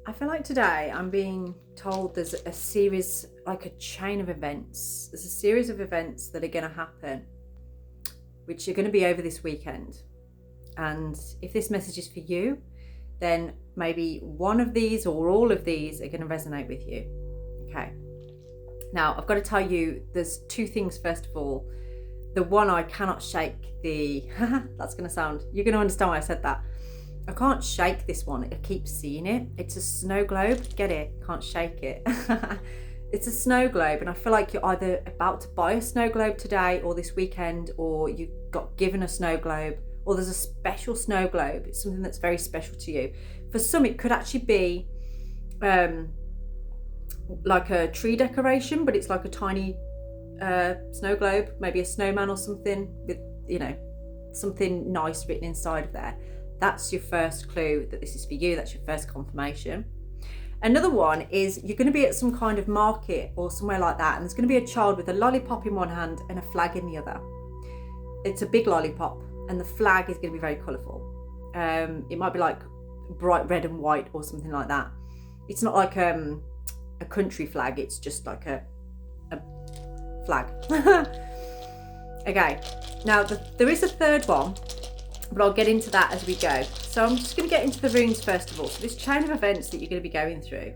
I feel like today I'm being told there's a series, like a chain of events. There's a series of events that are going to happen, which are going to be over this weekend. And if this message is for you, then maybe one of these or all of these are going to resonate with you. Okay. Now, I've got to tell you, there's two things. First of all, the one I cannot shake that's going to sound, you're going to understand why I said that. I can't shake this one. I keep seeing it. It's a snow globe. Get it? Can't shake it. It's a snow globe, and I feel like you're either about to buy a snow globe today or this weekend, or you got given a snow globe, or there's a special snow globe. It's something that's very special to you. For some, it could actually be like a tree decoration, but it's like a tiny snow globe, maybe a snowman or something with, something nice written inside of there. That's your first clue that this is for you. That's your first confirmation. Another one is you're going to be at some kind of market or somewhere like that, and there's going to be a child with a lollipop in one hand and a flag in the other. It's a big lollipop, and the flag is going to be very colourful. It might be like bright red and white or something like that. It's not like a country flag. It's just like a flag. Okay. Now there is a third one, but I'll get into that as we go. So I'm just going to get into the runes first of all. So this chain of events that you're going to be going through,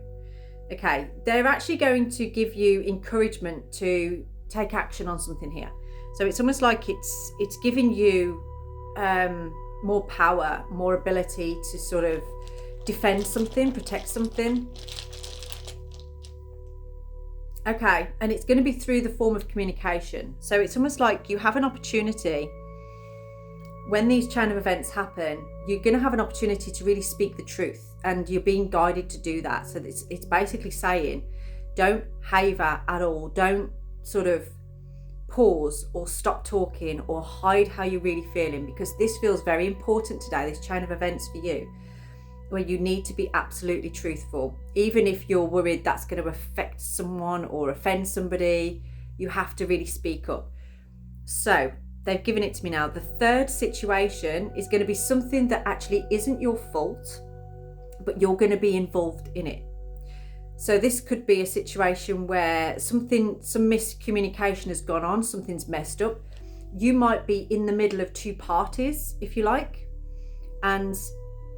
okay, they're actually going to give you encouragement to take action on something here. So it's almost like it's giving you more power, more ability to sort of defend something, protect something. Okay, and it's going to be through the form of communication. So it's almost like you have an opportunity. When these chain of events happen, you're going to have an opportunity to really speak the truth, and you're being guided to do that. So it's basically saying, don't haver at all. Don't sort of pause or stop talking or hide how you're really feeling, because this feels very important today, this chain of events for you, where you need to be absolutely truthful. Even if you're worried that's going to affect someone or offend somebody, you have to really speak up. So they've given it to me now. The third situation is going to be something that actually isn't your fault, but you're going to be involved in it. So this could be a situation where some miscommunication has gone on, something's messed up. You might be in the middle of two parties, if you like. And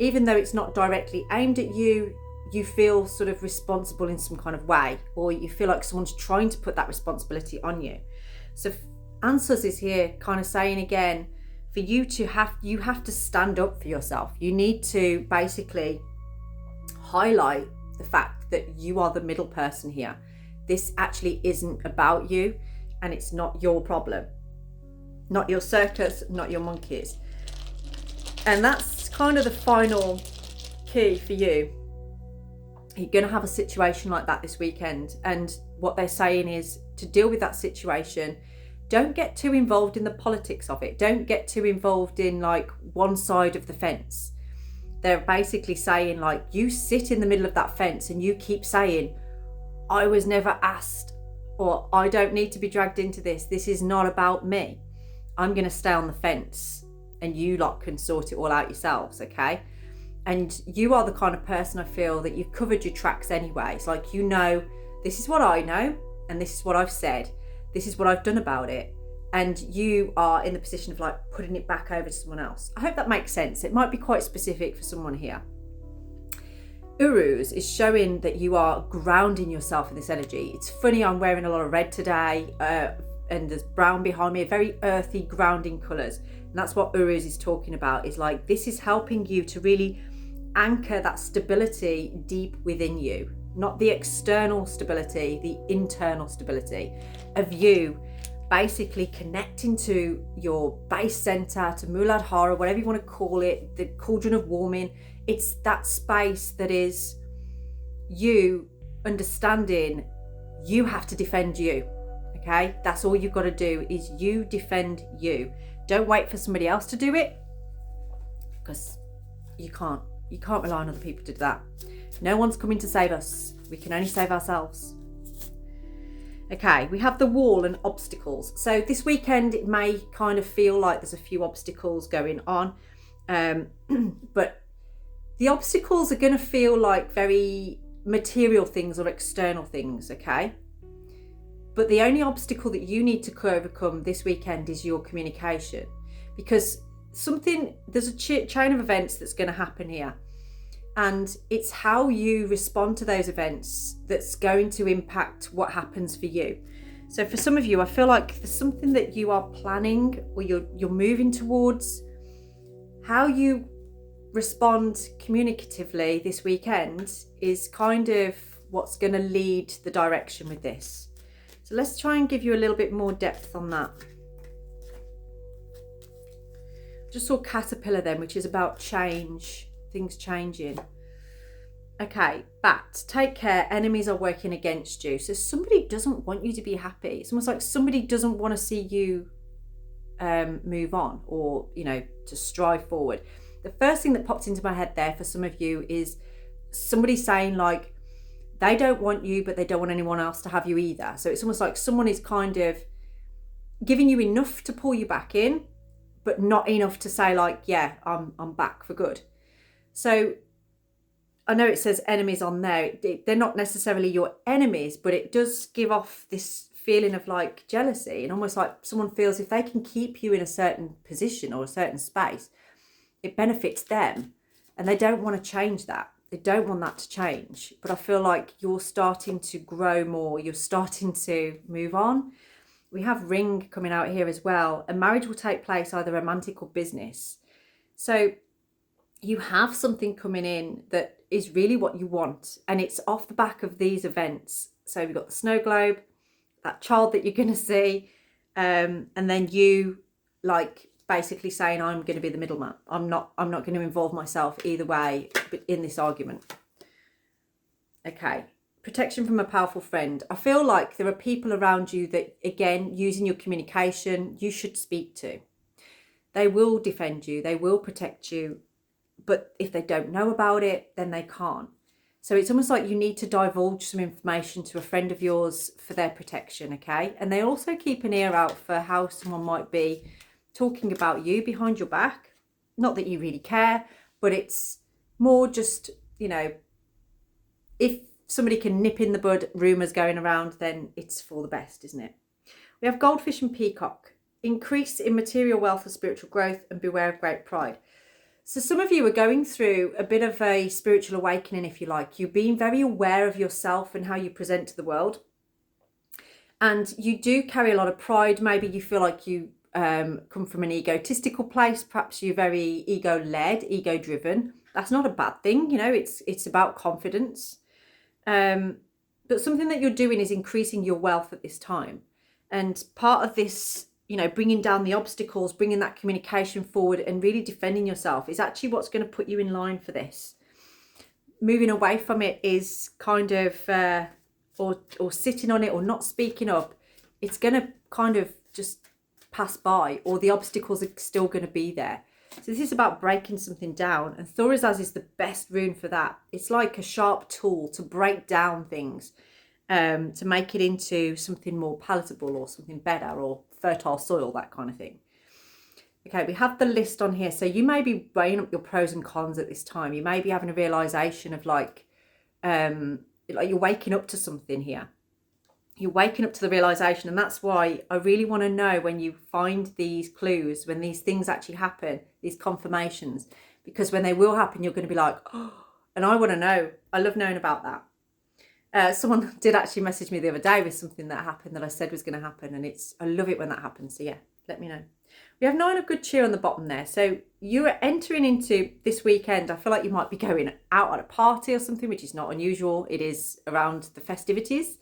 even though it's not directly aimed at you, you feel sort of responsible in some kind of way, or you feel like someone's trying to put that responsibility on you. So Answers is here kind of saying again, for you have to stand up for yourself. You need to basically highlight the fact that you are the middle person here. This actually isn't about you, and it's not your problem, not your circus, not your monkeys. And that's kind of the final key for you. You're going to have a situation like that this weekend, and what they're saying is to deal with that situation. Don't get too involved in the politics of it. Don't get too involved in like one side of the fence. They're basically saying, like, you sit in the middle of that fence and you keep saying, I was never asked, or I don't need to be dragged into this. This is not about me. I'm going to stay on the fence, and you lot can sort it all out yourselves, okay? And you are the kind of person, I feel, that you've covered your tracks anyway. It's like, this is what I know, and this is what I've said. This is what I've done about it. And you are in the position of like putting it back over to someone else. I hope that makes sense. It might be quite specific for someone here. Uruz is showing that you are grounding yourself in this energy. It's funny, I'm wearing a lot of red today, and there's brown behind me, very earthy, grounding colours. And that's what Uruz is talking about. Is like, this is helping you to really anchor that stability deep within you. Not the external stability, the internal stability of you basically connecting to your base center, to Muladhara, whatever you want to call it, the cauldron of warming. It's that space that is you understanding you have to defend you, okay? That's all you've got to do, is you defend you. Don't wait for somebody else to do it, because you can't rely on other people to do that. No one's coming to save us. We can only save ourselves. Okay, we have the wall and obstacles. So this weekend, it may kind of feel like there's a few obstacles going on, but The obstacles are going to feel like very material things or external things, okay? But the only obstacle that you need to overcome this weekend is your communication, because there's a chain of events that's going to happen here. And it's how you respond to those events that's going to impact what happens for you. So for some of you, I feel like there's something that you are planning or you're moving towards. How you respond communicatively this weekend is kind of what's going to lead the direction with this. So let's try and give you a little bit more depth on that. Just saw caterpillar then, which is about change. Things changing. Okay, bat, take care, enemies are working against you. So somebody doesn't want you to be happy. It's almost like somebody doesn't want to see you move on or, to strive forward. The first thing that popped into my head there for some of you is somebody saying like, they don't want you, but they don't want anyone else to have you either. So it's almost like someone is kind of giving you enough to pull you back in, but not enough to say like, yeah, I'm back for good. So I know it says enemies on there. They're not necessarily your enemies, but it does give off this feeling of like jealousy, and almost like someone feels if they can keep you in a certain position or a certain space, it benefits them, and they don't want to change that. They don't want that to change. But I feel like you're starting to grow more. You're starting to move on. We have ring coming out here as well. A marriage will take place, either romantic or business. So you have something coming in that is really what you want, and it's off the back of these events. So we've got the snow globe, that child that you're going to see, and then you like basically saying, I'm going to be the middleman. I'm not going to involve myself either way in this argument. Okay, protection from a powerful friend. I feel like there are people around you that, again, using your communication, you should speak to. They will defend you, they will protect you. But if they don't know about it, then they can't. So it's almost like you need to divulge some information to a friend of yours for their protection, okay? And they also keep an ear out for how someone might be talking about you behind your back. Not that you really care, but it's more just, if somebody can nip in the bud rumours going around, then it's for the best, isn't it? We have goldfish and peacock. Increase in material wealth or spiritual growth, and beware of great pride. So some of you are going through a bit of a spiritual awakening, if you like. You're being very aware of yourself and how you present to the world. And you do carry a lot of pride. Maybe you feel like you come from an egotistical place. Perhaps you're very ego-led, ego-driven. That's not a bad thing. It's about confidence. But something that you're doing is increasing your wealth at this time. And part of this, bringing down the obstacles, bringing that communication forward and really defending yourself is actually what's going to put you in line for this. Moving away from it is kind of, or sitting on it or not speaking up, it's going to kind of just pass by, or the obstacles are still going to be there. So this is about breaking something down, and Thorazaz is the best rune for that. It's like a sharp tool to break down things, to make it into something more palatable or something better, or fertile soil, that kind of thing. Okay, we have the list on here. So you may be weighing up your pros and cons at this time. You may be having a realization of like you're waking up to something here. You're waking up to the realization, and that's why I really want to know when you find these clues, when these things actually happen, these confirmations, because when they will happen, you're going to be like, oh, and I want to know. I love knowing about that. Someone did actually message me the other day with something that happened that I said was going to happen, and I love it when that happens. So yeah, let me know. We have 9 of good cheer on the bottom there. So you are entering into this weekend. I feel like you might be going out at a party or something, which is not unusual. It is around the festivities.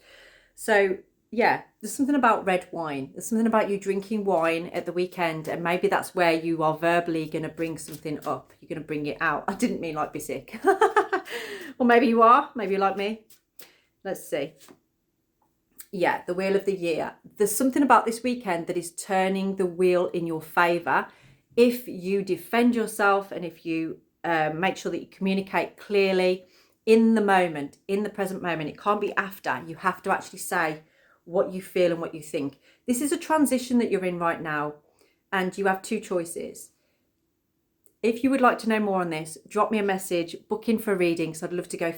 So yeah, there's something about red wine. There's something about you drinking wine at the weekend, and maybe that's where you are verbally going to bring something up. You're going to bring it out. I didn't mean like be sick. Or maybe you are. Maybe you're like me. Let's see. Yeah, the wheel of the year. There's something about this weekend that is turning the wheel in your favour. If you defend yourself, and if you make sure that you communicate clearly in the moment, in the present moment. It can't be after. You have to actually say what you feel and what you think. This is a transition that you're in right now, and you have 2 choices. If you would like to know more on this, drop me a message, book in for a reading, because I'd love to go